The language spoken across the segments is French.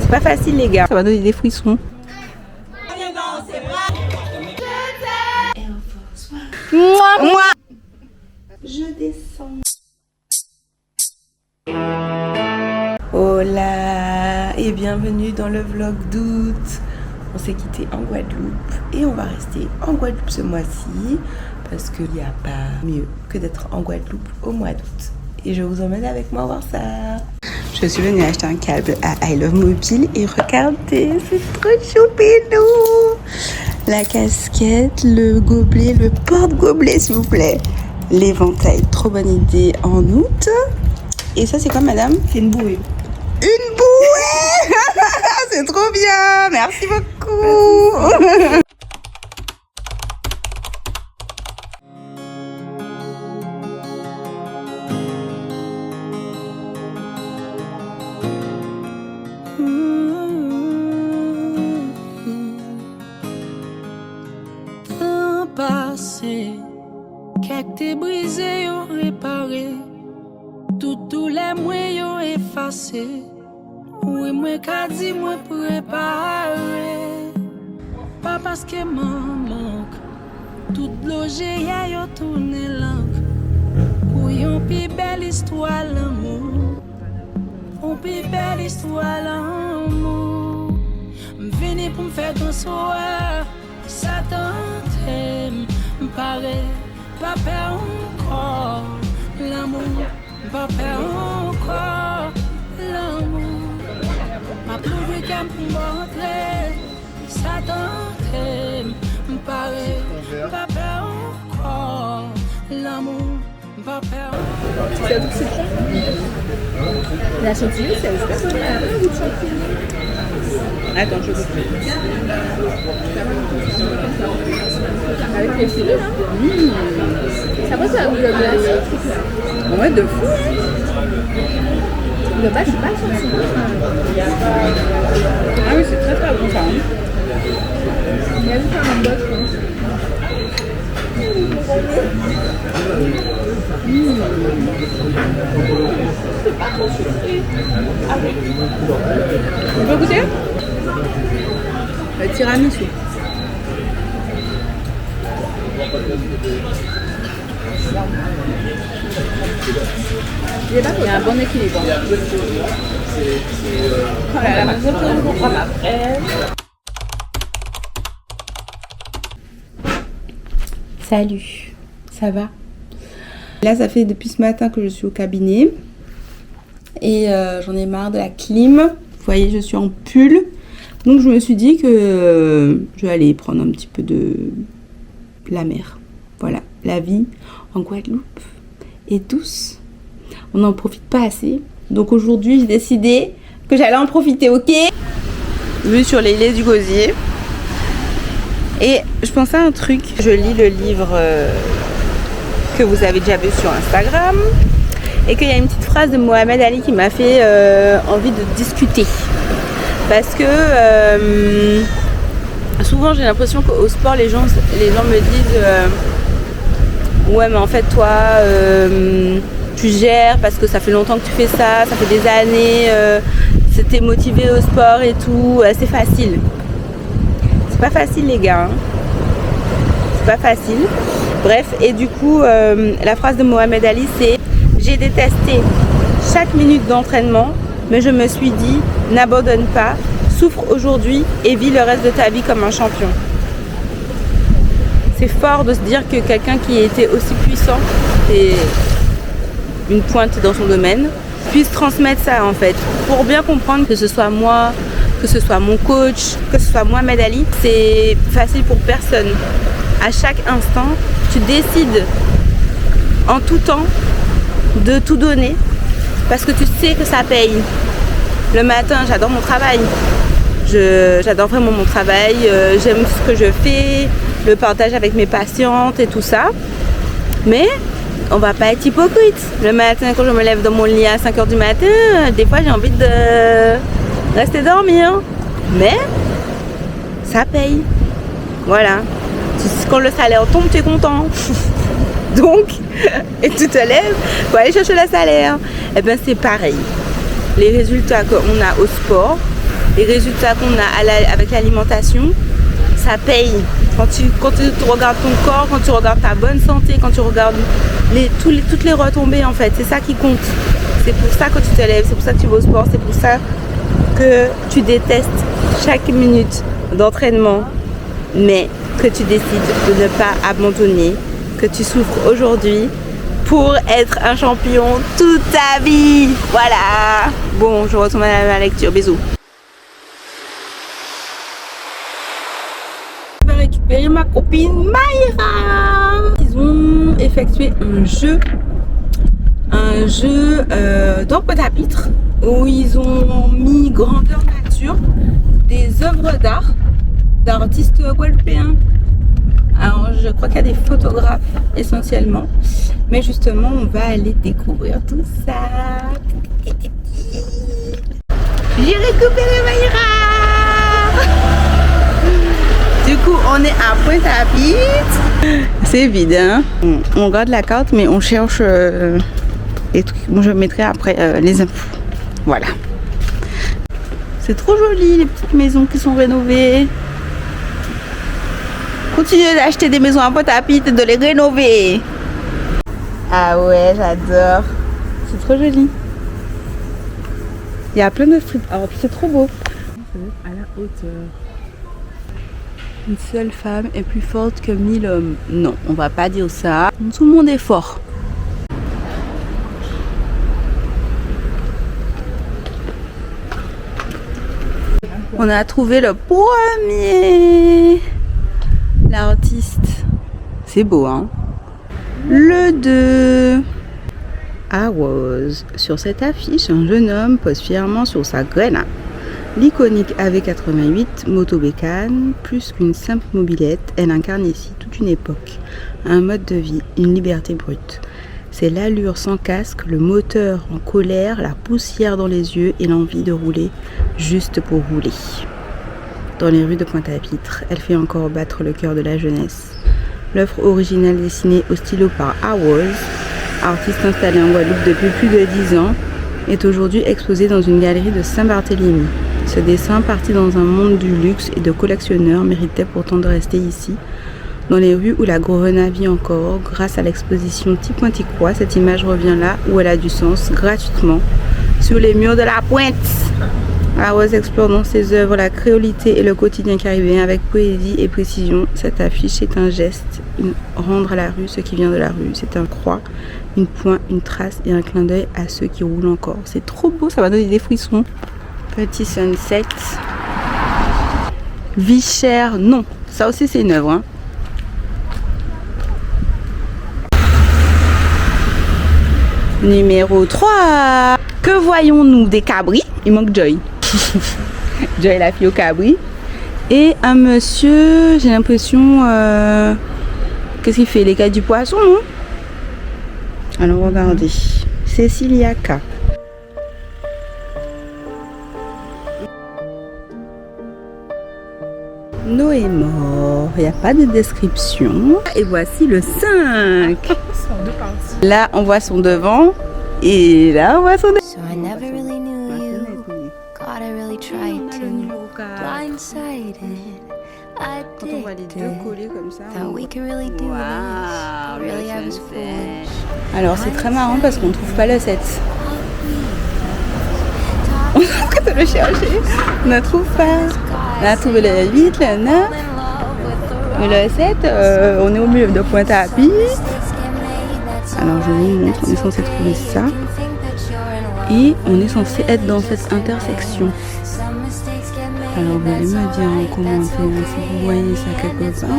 C'est pas facile les gars. Ça va donner des frissons. Moi. Je descends. Hola et bienvenue dans le vlog d'août. On s'est quitté en Guadeloupe et on va rester en Guadeloupe ce mois-ci parce qu'il n'y a pas mieux que d'être en Guadeloupe au mois d'août. Et je vous emmène avec moi voir ça. Je suis venue acheter un câble à I Love Mobile et regardez, c'est trop choupidou. La casquette, le gobelet, le porte-gobelet s'il vous plaît. L'éventail, trop bonne idée en août. Et ça c'est quoi madame? C'est une bouée. Une bouée. C'est trop bien, merci beaucoup. Passé, quelques t'es brisé, yo réparé, tous les mois yo effacé. Oui, moi qu'a dit moi préparé. Pas parce que m'en manque, tout logé y'a yo tourné langue. Pour yon pi belle histoire l'amour, on pi belle histoire l'amour. M'vini pour m'faire ton soir. Ça t'aime, m'paraît, pas peur encore l'amour, pas peur encore l'amour. Ma prouvé qu'elle me montrer, ça t'aime, m'paraît, pas peur encore l'amour, pas peur encore. C'est c'est ça. La chantilly, c'est Attends, je vous avec les filets, ça va, ça vous le glace. Ouais, de fou. Le bas, c'est pas le chantilly. Ah oui, c'est très très bon ça. Il y a juste un boc, je pense. On peut goûter? Le tiramisu. Il y a un bon équilibre. Oh là là, je prends après. Salut, ça va? Là, ça fait depuis ce matin que je suis au cabinet et j'en ai marre de la clim. Vous voyez, je suis en pull. Donc, je me suis dit que je vais aller prendre un petit peu de la mer. Voilà, la vie en Guadeloupe est douce. On n'en profite pas assez. Donc, aujourd'hui, j'ai décidé que j'allais en profiter, ok? Vue sur les laits du gosier. Et je pensais à un truc. Je lis le livre que vous avez déjà vu sur Instagram. Et qu'il y a une petite phrase de Mohamed Ali qui m'a fait envie de discuter. Parce que souvent j'ai l'impression qu'au sport les gens me disent ouais mais en fait toi tu gères parce que ça fait longtemps que tu fais ça, ça fait des années, t'es motivé au sport et tout, c'est facile. C'est pas facile les gars, hein. C'est pas facile. Bref, et du coup la phrase de Mohamed Ali c'est: j'ai détesté chaque minute d'entraînement, mais je me suis dit, n'abandonne pas, souffre aujourd'hui et vis le reste de ta vie comme un champion. C'est fort de se dire que quelqu'un qui était aussi puissant et une pointe dans son domaine puisse transmettre ça en fait. Pour bien comprendre que ce soit moi, que ce soit mon coach, que ce soit Mohamed Ali, c'est facile pour personne. À chaque instant, tu décides en tout temps de tout donner parce que tu sais que ça paye. Le matin, j'adore mon travail. J'adore vraiment mon travail. J'aime ce que je fais, le partage avec mes patientes et tout ça. Mais on va pas être hypocrite. Le matin, quand je me lève dans mon lit à 5h du matin, des fois j'ai envie de rester dormir. Mais ça paye. Voilà. Quand le salaire tombe, tu es content. Donc, et tu te lèves pour aller chercher le salaire. Et bien c'est pareil. Les résultats qu'on a au sport, les résultats qu'on a avec l'alimentation, ça paye. Quand tu regardes ton corps, quand tu regardes ta bonne santé, quand tu regardes toutes les retombées en fait, c'est ça qui compte. C'est pour ça que tu te lèves, c'est pour ça que tu vas au sport, c'est pour ça que tu détestes chaque minute d'entraînement, mais que tu décides de ne pas abandonner, que tu souffres aujourd'hui pour être un champion toute ta vie. Voilà. Bon, je retourne à ma lecture. Bisous. Je vais récupérer ma copine Mayra. Ils ont effectué un jeu d'encre à pitre où ils ont mis grandeur nature des œuvres d'art d'artistes guadeloupéens. Alors je crois qu'il y a des photographes essentiellement, mais justement on va aller découvrir tout ça. J'ai récupéré Mayra. Du coup on est à Pointe-à-Pitre. C'est vide hein. On regarde la carte mais on cherche les trucs. Moi je mettrai après les infos. Voilà. C'est trop joli les petites maisons qui sont rénovées. Continuez d'acheter des maisons à Pointe-à-Pitre et de les rénover. Ah ouais, j'adore. C'est trop joli. Il y a plein de street art, c'est trop beau. À la hauteur. Une seule femme est plus forte que 1000 hommes. Non, on va pas dire ça. Tout le monde est fort. On a trouvé le premier. L'artiste. C'est beau, hein? Le 2. Awaz. Sur cette affiche, un jeune homme pose fièrement sur sa graine. L'iconique AV88 motobécane, plus qu'une simple mobilette, elle incarne ici toute une époque, un mode de vie, une liberté brute. C'est l'allure sans casque, le moteur en colère, la poussière dans les yeux et l'envie de rouler juste pour rouler. Dans les rues de Pointe-à-Pitre, elle fait encore battre le cœur de la jeunesse. L'œuvre originale dessinée au stylo par Awaz, artiste installé en Guadeloupe depuis plus de 10 ans, est aujourd'hui exposée dans une galerie de Saint-Barthélemy. Ce dessin, parti dans un monde du luxe et de collectionneurs, méritait pourtant de rester ici, dans les rues où la Grovena vit encore. Grâce à l'exposition Ti-Pointe-Ti-Croix, cette image revient là où elle a du sens, gratuitement, sur les murs de la Pointe. Awaz explore dans ses œuvres la créolité et le quotidien caribéen avec poésie et précision. Cette affiche est un geste, rendre à la rue ce qui vient de la rue. C'est un croix, une pointe, une trace et un clin d'œil à ceux qui roulent encore. C'est trop beau, ça va donner des frissons. Petit sunset. Vie chère, non. Ça aussi c'est une œuvre. Hein. Numéro 3. Que voyons-nous? Des cabris. Il manque Joy. Joy la fille au cabri. Et un monsieur, j'ai l'impression... qu'est-ce qu'il fait? Les gars du poisson, non? Alors regardez. Cécilia K. Noé est mort. Il n'y a pas de description. Et voici le 5. Là, on voit son devant. Et là, on voit son devant. So I never really knew you. God, I really tried to. Blindsided. Quand on voit les deux collés comme ça, waouh, really alors c'est très marrant parce qu'on ne trouve pas le 7. On est en train de le chercher, on ne trouve pas. On a trouvé le 8, le 9, mais le 7, on est au milieu de Pointe-à-Pitre. Alors je vous montre, on est censé trouver ça. Et on est censé être dans cette intersection. Alors vous allez me dire en commentaire si vous voyez ça quelque part.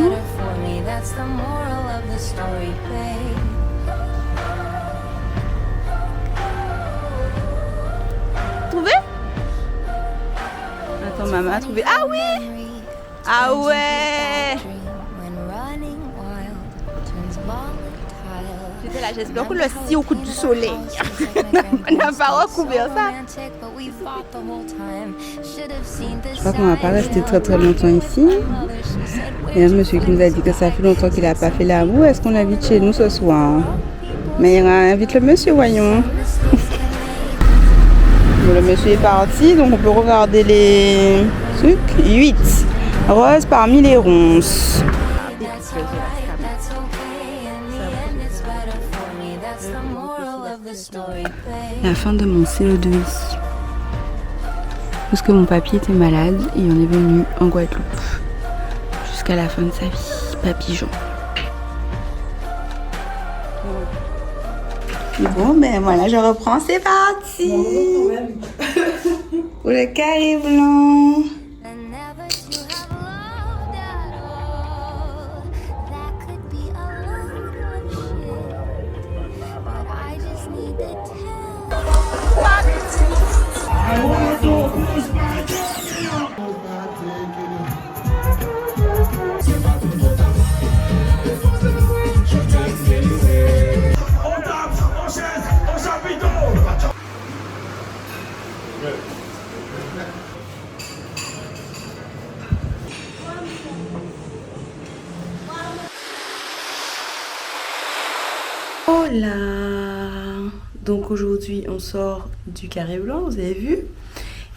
Trouvé? Attends, maman a trouvé. Ah oui! Ah ouais! J'étais là, j'espère que le si au coup du soleil. On n'a pas recouvert ça. Je crois qu'on va pas rester très très longtemps ici. Il y a un monsieur qui nous a dit que ça fait longtemps qu'il n'a pas fait l'amour. Est-ce qu'on l'invite chez nous ce soir? Mais il invite le monsieur, voyons. Le monsieur est parti, donc on peut regarder les trucs. 8 roses parmi les ronces. La fin de mon CO2 ici. Parce que mon papy était malade et on est venu en Guadeloupe jusqu'à la fin de sa vie. Papy Jean. Bon ben voilà, je reprends, c'est parti. Pour le carré blanc. Hola. Donc aujourd'hui on sort du carré blanc, vous avez vu.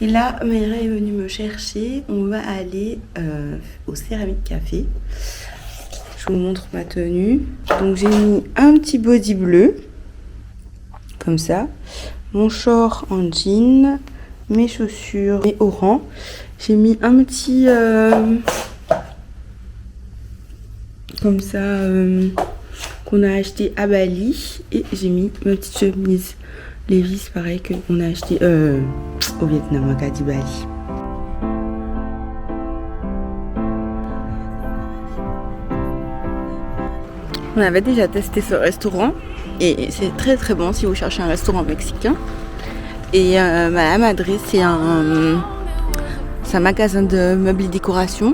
Et là Mayra est venue me chercher. On va aller au Céramique Café. Je vous montre ma tenue. Donc j'ai mis un petit body bleu. Comme ça. Mon short en jean. Mes chaussures et orange. J'ai mis un petit... comme ça... qu'on a acheté à Bali. Et j'ai mis ma petite chemise Levi's, pareil, qu'on a acheté au Vietnam, à Cadi Bali. On avait déjà testé ce restaurant et c'est très très bon si vous cherchez un restaurant mexicain. Et à Madrid, c'est un magasin de meubles et décorations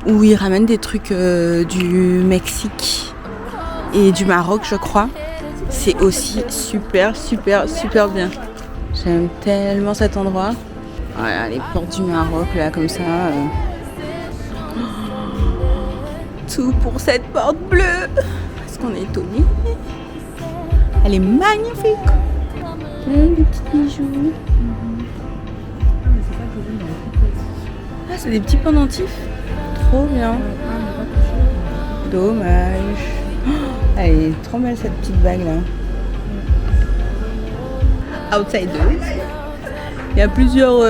où ils ramènent des trucs du Mexique et du Maroc, je crois. C'est aussi super bien. J'aime tellement cet endroit. Voilà, les portes du Maroc là comme ça. Tout pour cette porte bleue. Parce qu'on est étonnés. Elle est magnifique. Des petits bijoux. Ah, c'est des petits pendentifs. Trop bien. Dommage. Elle est trop belle cette petite bague là. Outsiders. Il y a plusieurs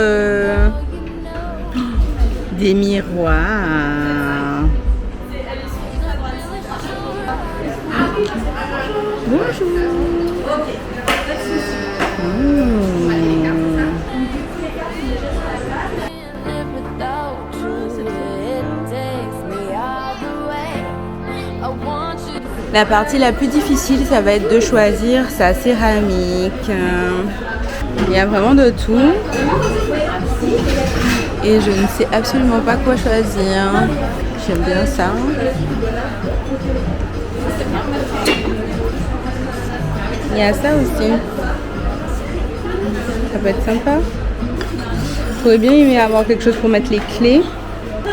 des miroirs. Bonjour. La partie la plus difficile, ça va être de choisir sa céramique. Il y a vraiment de tout. Et je ne sais absolument pas quoi choisir. J'aime bien ça. Il y a ça aussi. Ça peut être sympa. J'aurais bien aimé avoir quelque chose pour mettre les clés.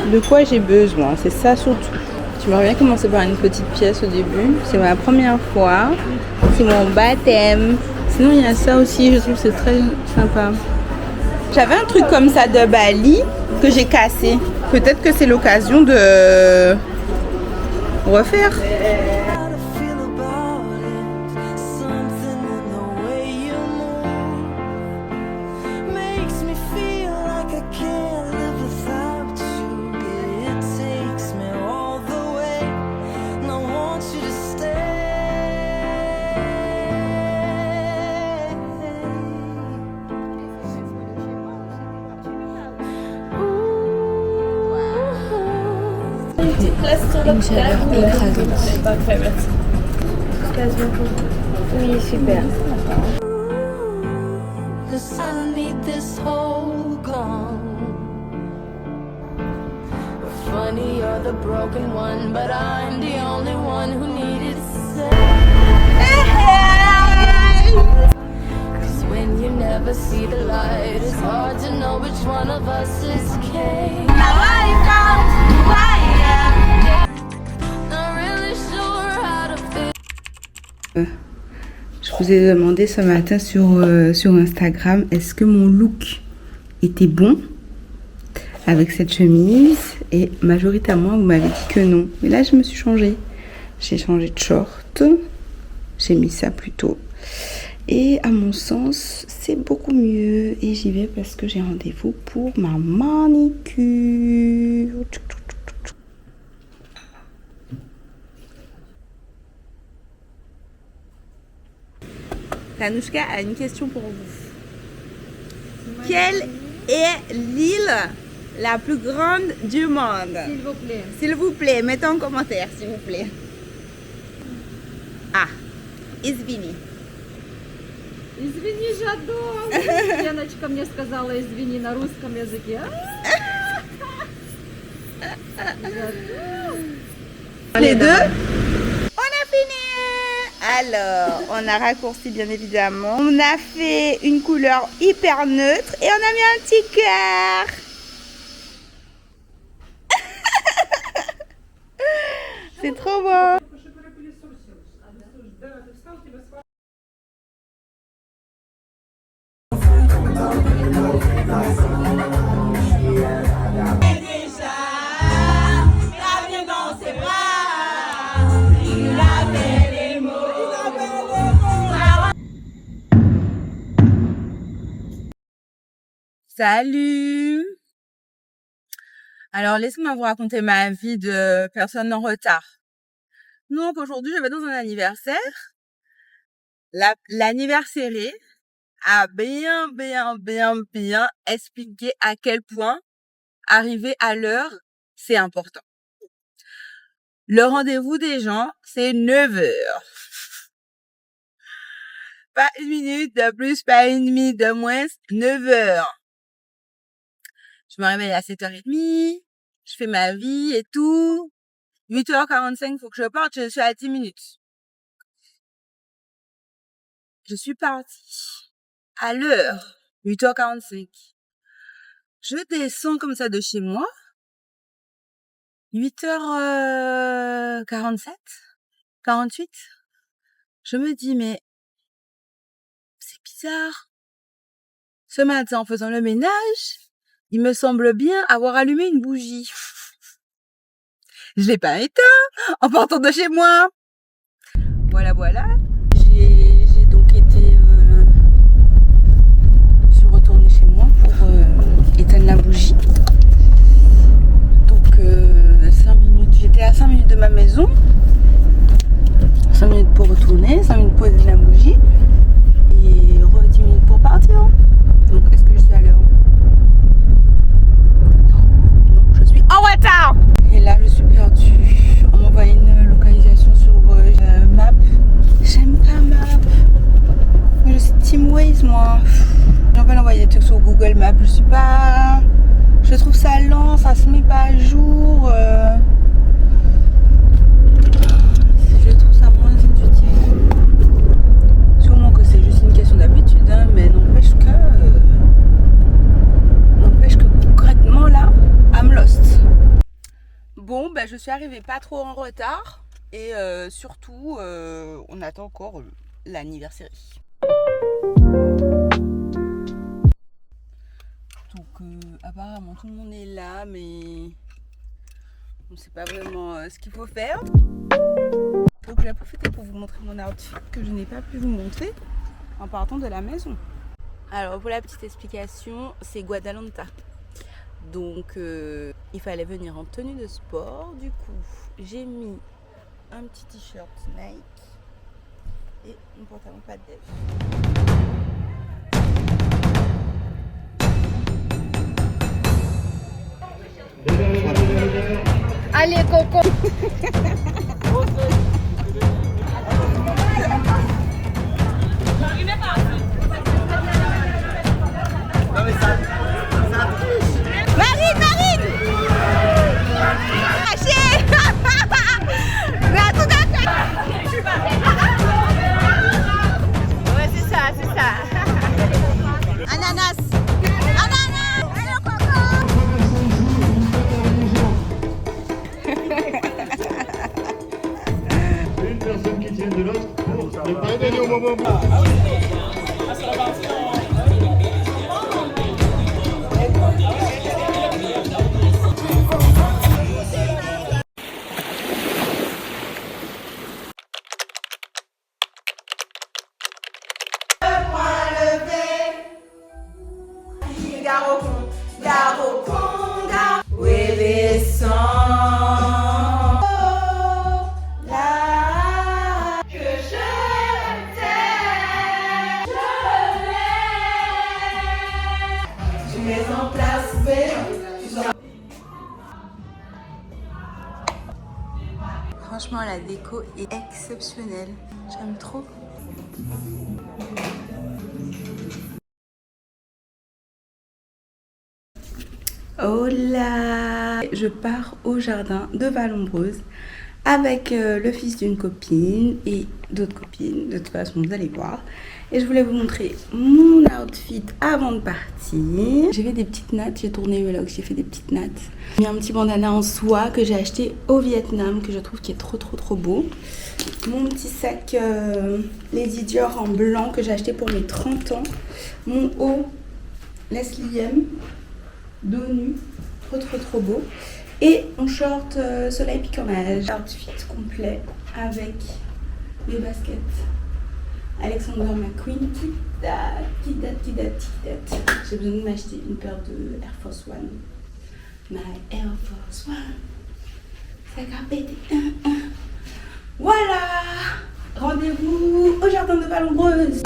De quoi j'ai besoin, c'est ça surtout. J'aimerais bien commencer par une petite pièce au début. C'est ma première fois. C'est mon baptême. Sinon, il y a ça aussi. Je trouve que c'est très sympa. J'avais un truc comme ça de Bali que j'ai cassé. Peut-être que c'est l'occasion de refaire. Une chaleur écrasante. Parfait, merci. Oui, super. Funny, you're the broken one, but I'm the only one who needed to say. Cause when you never see the light, it's hard to know which one of us is Kate. Now I found who I am. Not really sure how to feel. Je vous ai demandé ce matin sur Instagram, est-ce que mon look était bon avec cette chemise, et majoritairement vous m'avez dit que non. Mais là je me suis changée. J'ai changé de short, j'ai mis ça plutôt. Et à mon sens, c'est beaucoup mieux. Et j'y vais parce que j'ai rendez-vous pour ma manicure. Tanouchka a une question pour vous. Quelle est l'île la plus grande du monde? S'il vous plaît. S'il vous plaît, mettez en commentaire, s'il vous plaît. А, извини. Извини, жадо. Леночка мне сказала извини на русском языке. Les deux. On a fini. Alors, on a raccourci bien évidemment. On a fait une couleur hyper neutre et on a mis un petit cœur. C'est trop beau. Salut! Alors, laissez-moi vous raconter ma vie de personne en retard. Donc, aujourd'hui, je vais dans un anniversaire. L'anniversaire a bien expliqué à quel point arriver à l'heure, c'est important. Le rendez-vous des gens, c'est 9h. Pas une minute de plus, pas une minute de moins, 9h. Je me réveille à 7h30, je fais ma vie et tout. 8h45, faut que je parte, je suis à 10 minutes. Je suis partie à l'heure, 8h45. Je descends comme ça de chez moi, 8h47, 48. Je me dis, mais c'est bizarre. Ce matin, en faisant le ménage, il me semble bien avoir allumé une bougie. Je l'ai pas éteint en partant de chez moi. Voilà. J'ai donc été... je suis retournée chez moi pour éteindre la bougie. Donc 5 minutes, j'étais à 5 minutes de ma maison. 5 minutes pour retourner, 5 minutes pour éteindre la bougie. Et 10 minutes pour partir. Donc est-ce que je suis à l'heure? Non, je suis en retard. Et là je suis perdue. On m'envoie une localisation sur Map. J'aime pas Map. Je suis Team Waze moi. On va l'envoyer des trucs sur Google Maps. Je suis pas... Je trouve ça lent, ça se met pas à jour. Je trouve ça moins intuitif. Sûrement que c'est juste une question d'habitude, hein, mais n'empêche que concrètement là, I'm lost. Bon, ben je suis arrivée pas trop en retard et surtout, on attend encore l'anniversaire. Donc apparemment tout le monde est là, mais on sait pas vraiment ce qu'il faut faire. Donc je vais profiter pour vous montrer mon outfit que je n'ai pas pu vous montrer en partant de la maison. Alors pour la petite explication, c'est Guadalanta. Donc il fallait venir en tenue de sport. Du coup, j'ai mis un petit t-shirt Nike et un pantalon pas de déj. Allez, Coco. Marine Lâchez. Mais à tout à fait. Ouais, c'est ça. Ananas. Hello, Coco. Franchement, la déco est exceptionnelle. J'aime trop. Hola! Je pars au jardin de Vallombreuse avec le fils d'une copine et d'autres copines. De toute façon, vous allez voir. Et je voulais vous montrer mon outfit avant de partir. J'ai fait des petites nattes, j'ai tourné le vlog, j'ai fait des petites nattes. J'ai mis un petit bandana en soie que j'ai acheté au Vietnam, que je trouve qui est trop beau. Mon petit sac Lady Dior en blanc que j'ai acheté pour mes 30 ans. Mon haut Leslie M, dos nu, trop beau. Et mon short soleil piquant neige. Outfit complet avec mes baskets Alexander McQueen qui date. J'ai besoin de m'acheter une paire de Air Force One. My Air Force One. Ça a pété. Voilà. Rendez-vous au jardin de Vallombreuse.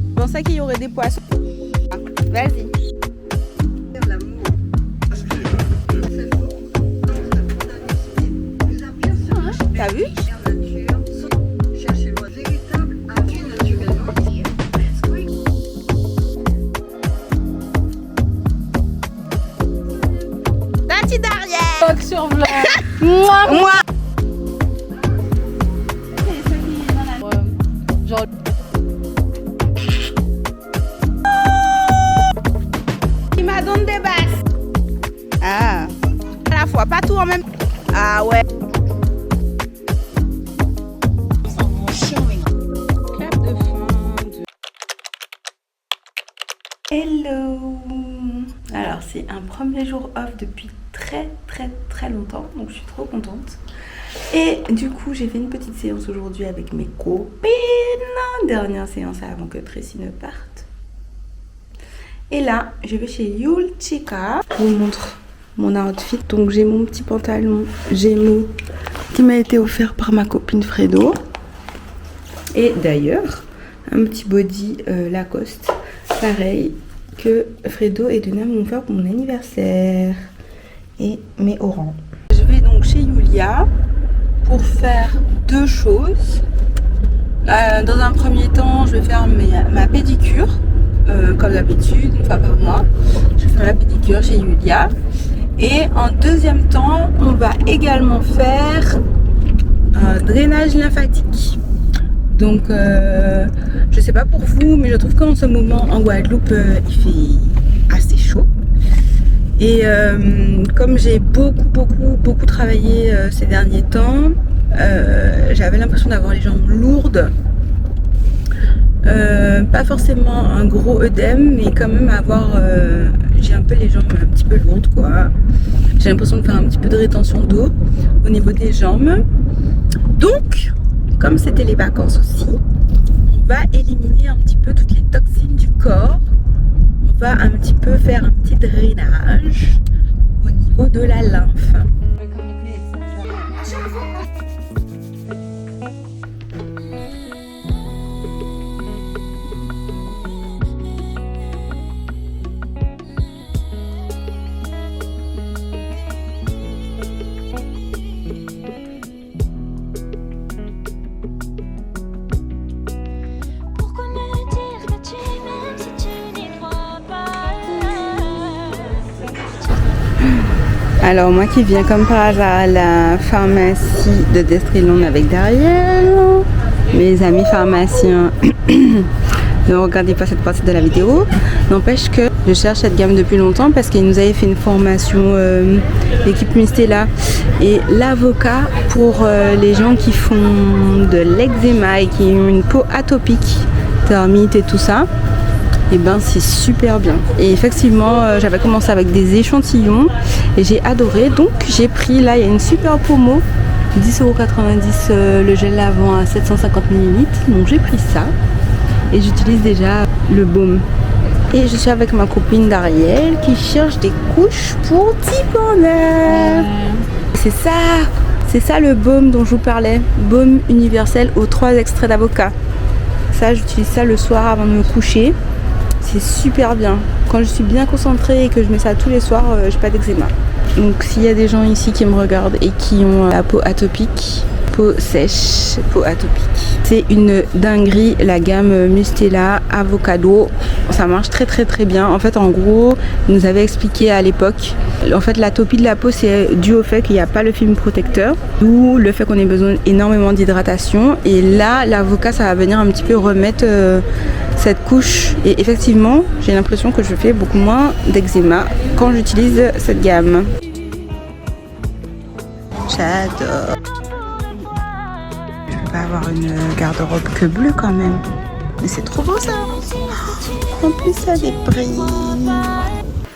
Je pensais qu'il y aurait des poissons. Vas-y. T'as vu? Tati derrière. Sur blanc. Moi. Genre. Il m'a donné des basses. Ah. À la fois, pas tout en même. Ah ouais. Hello. Alors c'est un premier jour off depuis très longtemps, donc je suis trop contente. Et du coup j'ai fait une petite séance aujourd'hui avec mes copines. Dernière séance avant que Tracy ne parte. Et là je vais chez Yul Chica. Je vous montre mon outfit. Donc j'ai mon petit pantalon Gémeaux qui m'a été offert par ma copine Fredo. Et d'ailleurs un petit body Lacoste. Pareil que Fredo et Duna m'ont offert pour mon anniversaire. Et mes orangs. Je vais donc chez Yulia pour faire deux choses. Dans un premier temps, je vais faire ma pédicure. Comme d'habitude, une fois par mois. Je vais faire la pédicure chez Yulia. Et en deuxième temps, on va également faire un drainage lymphatique. Donc, je sais pas pour vous, mais je trouve qu'en ce moment en Guadeloupe, il fait assez chaud. Et comme j'ai beaucoup travaillé ces derniers temps, j'avais l'impression d'avoir les jambes lourdes. Pas forcément un gros œdème, mais quand même j'ai un peu les jambes un petit peu lourdes quoi. J'ai l'impression de faire un petit peu de rétention d'eau au niveau des jambes. Donc, comme c'était les vacances aussi, on va éliminer un petit peu toutes les toxines du corps. On va un petit peu faire un petit drainage au niveau de la lymphe. Alors moi qui viens comme par hasard à la pharmacie de Destrilon avec Dariel, mes amis pharmaciens Ne regardez pas cette partie de la vidéo. N'empêche que je cherche cette gamme depuis longtemps parce qu'il nous avait fait une formation, l'équipe Mistela. Et l'avocat pour les gens qui font de l'eczéma et qui ont une peau atopique, thermite et tout ça. Et ben c'est super bien. Et effectivement j'avais commencé avec des échantillons et j'ai adoré. Donc j'ai pris, là il y a une super promo, 10,90 € le gel lavant à 750 ml. Donc j'ai pris ça et j'utilise déjà le baume. Et je suis avec ma copine Dariel qui cherche des couches pour Tiponer. C'est ça le baume dont je vous parlais. Baume universel aux 3 extraits d'avocat. Ça j'utilise ça le soir avant de me coucher. C'est super bien. Quand je suis bien concentrée et que je mets ça tous les soirs, j'ai pas d'eczéma. Donc s'il y a des gens ici qui me regardent et qui ont la peau atopique, peau sèche, peau atopique, c'est une dinguerie la gamme Mistela Avocado. Ça marche très bien. En fait en gros, ils nous avaient expliqué à l'époque, en fait l'atopie de la peau c'est dû au fait qu'il n'y a pas le film protecteur, d'où le fait qu'on ait besoin énormément d'hydratation. Et là l'avocat ça va venir un petit peu remettre cette couche. Et effectivement j'ai l'impression que je fais beaucoup moins d'eczéma quand j'utilise cette gamme. J'adore. Je peux pas avoir une garde-robe que bleue quand même. Mais c'est trop beau ça. En plus ça a des brilles.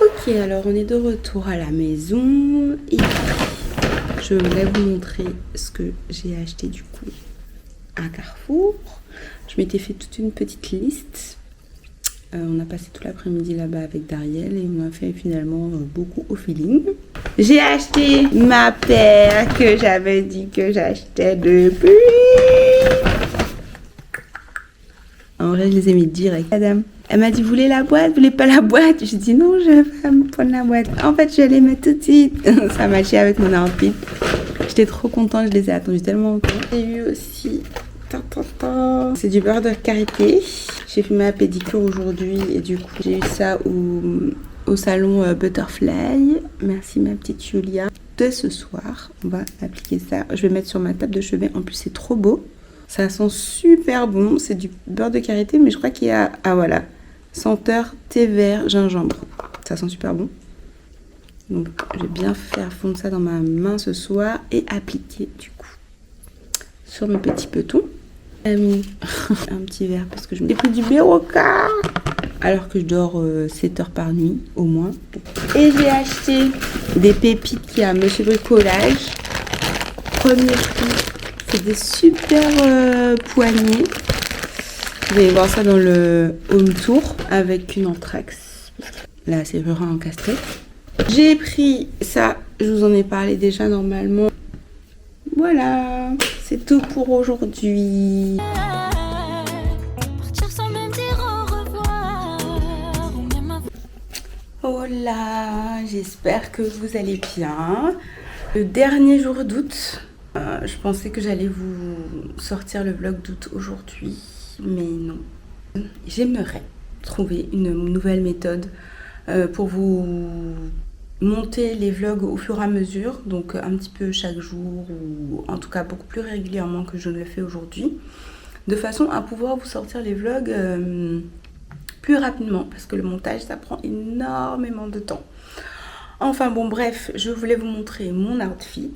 Ok, alors on est de retour à la maison et je voulais vous montrer ce que j'ai acheté du coup à Carrefour. Je m'étais fait toute une petite liste. On a passé tout l'après-midi là-bas avec Dariel et on a fait finalement beaucoup au feeling. J'ai acheté ma paire que j'avais dit que j'achetais depuis. En vrai, je les ai mis direct. Madame, elle m'a dit, vous voulez la boîte, vous voulez pas la boîte? J'ai dit non, je vais me prendre la boîte. En fait, je vais les mettre tout de suite. Ça matchait avec mon outfit. J'étais trop contente, je les ai attendus tellement longtemps. J'ai eu aussi... C'est du beurre de karité. J'ai fait ma pédicure aujourd'hui et du coup j'ai eu ça au salon Butterfly. Merci ma petite Julia. Dès ce soir, on va appliquer ça. Je vais mettre sur ma table de chevet. En plus c'est trop beau. Ça sent super bon. C'est du beurre de karité mais je crois qu'il y a... Ah voilà. Senteur thé vert gingembre. Ça sent super bon. Donc je vais bien faire fondre ça dans ma main ce soir et appliquer du coup sur mes petits petons. J'ai mis un petit verre parce que je me pris du Berocca alors que je dors 7 heures par nuit au moins. Et j'ai acheté des pépites qui a Monsieur Bricolage. Premier prix. C'est des super poignées. Vous allez voir ça dans le home tour avec une anthrax. La serrure encastrée. J'ai pris ça, je vous en ai parlé déjà normalement. Voilà, c'est tout pour aujourd'hui. Hola, j'espère que vous allez bien. Le dernier jour d'août, je pensais que j'allais vous sortir le vlog d'août aujourd'hui, mais non. J'aimerais trouver une nouvelle méthode pour vous monter les vlogs au fur et à mesure, donc un petit peu chaque jour ou en tout cas beaucoup plus régulièrement que je ne le fais aujourd'hui, de façon à pouvoir vous sortir les vlogs plus rapidement parce que le montage ça prend énormément de temps. Enfin bon bref, je voulais vous montrer mon outfit.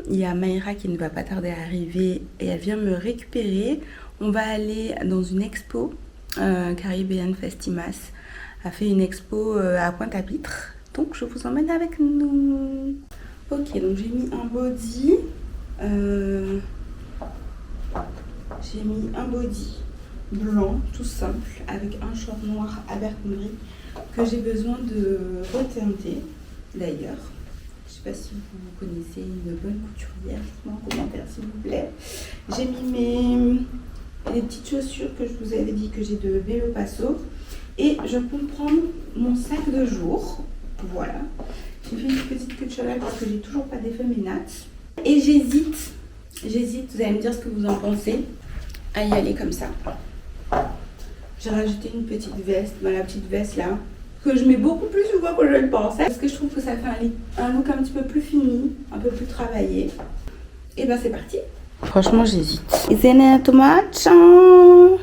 Il y a Maïra qui ne va pas tarder à arriver et elle vient me récupérer. On va aller dans une expo, Caribbean Festimas a fait une expo à Pointe-à-Pitre. Donc je vous emmène avec nous. Ok, donc j'ai mis un body. J'ai mis un body blanc, tout simple, avec un short noir à Abercrombie que j'ai besoin de reteinter d'ailleurs. Je sais pas si vous connaissez une bonne couturière, dites-moi en commentaire s'il vous plaît. J'ai mis les petites chaussures que je vous avais dit que j'ai de Vélo Passo. Et je compte prendre mon sac de jour. Voilà. J'ai fait une petite queue de cheval parce que j'ai toujours pas défait mes nattes. Et j'hésite, vous allez me dire ce que vous en pensez, à y aller comme ça. J'ai rajouté une petite veste, la petite veste là, que je mets beaucoup plus souvent que je le pensais. Parce que je trouve que ça fait un look un petit peu plus fini, un peu plus travaillé. Et ben c'est parti. Franchement, j'hésite.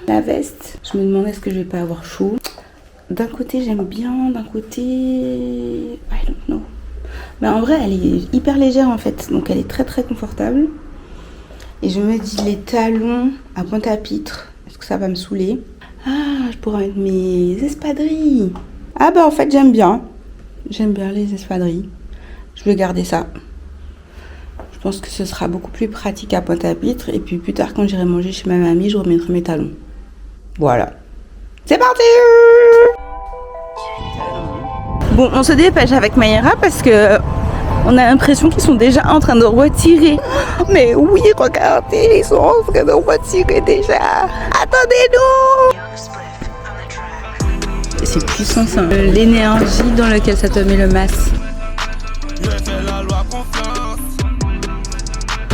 La veste. Je me demande est-ce que je vais pas avoir chaud. D'un côté, j'aime bien. D'un côté, I don't know. Mais en vrai, elle est hyper légère en fait. Donc, elle est très très confortable. Et je me dis, les talons à Pointe-à-Pitre, est-ce que ça va me saouler? Ah, je pourrais mettre mes espadrilles. Ah bah en fait, j'aime bien. J'aime bien les espadrilles. Je vais garder ça. Je pense que ce sera beaucoup plus pratique à Pointe-à-Pitre. Et puis plus tard, quand j'irai manger chez ma mamie, je remettrai mes talons. Voilà. C'est parti! Bon, on se dépêche avec Mayra parce que on a l'impression qu'ils sont déjà en train de retirer. Mais oui, regardez, ils sont en train de retirer déjà. Attendez-nous! C'est puissant ça. L'énergie dans laquelle ça te met le masque.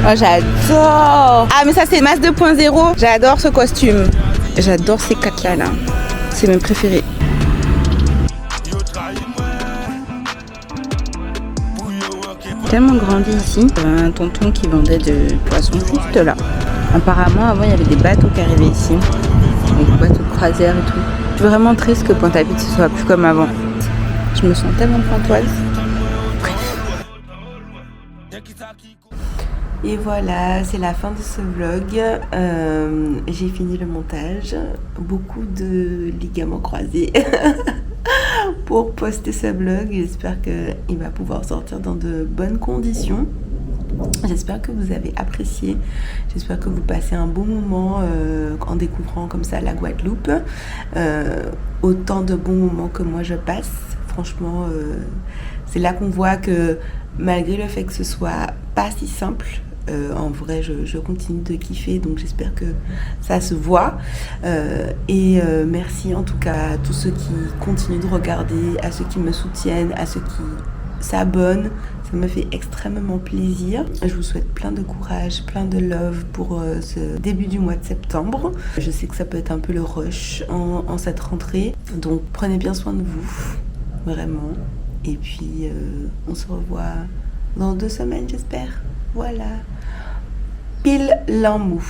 Oh, j'adore! Ah, mais ça, c'est Mas 2.0. J'adore ce costume. J'adore ces quatre là. C'est mes préférés. Tellement grandi ici. Un tonton qui vendait de poissons juste là. Apparemment, avant, il y avait des bateaux qui arrivaient ici. Des bateaux de croisière et tout. Je suis vraiment triste que Pointe-à-Pitre ce soit plus comme avant. Je me sens tellement pointoise. Bref. Et voilà, c'est la fin de ce vlog. J'ai fini le montage. Beaucoup de ligaments croisés pour poster ce vlog. J'espère qu'il va pouvoir sortir dans de bonnes conditions. J'espère que vous avez apprécié. J'espère que vous passez un bon moment en découvrant comme ça la Guadeloupe. Autant de bons moments que moi je passe. Franchement, c'est là qu'on voit que malgré le fait que ce soit pas si simple, en vrai je continue de kiffer, donc j'espère que ça se voit. Merci en tout cas à tous ceux qui continuent de regarder, à ceux qui me soutiennent, à ceux qui s'abonnent. Ça me fait extrêmement plaisir. Je vous souhaite plein de courage, plein de love pour ce début du mois de septembre. Je sais que ça peut être un peu le rush en cette rentrée, donc prenez bien soin de vous, vraiment. Et puis on se revoit dans 2 semaines, j'espère. Voilà. Pile l'en mou.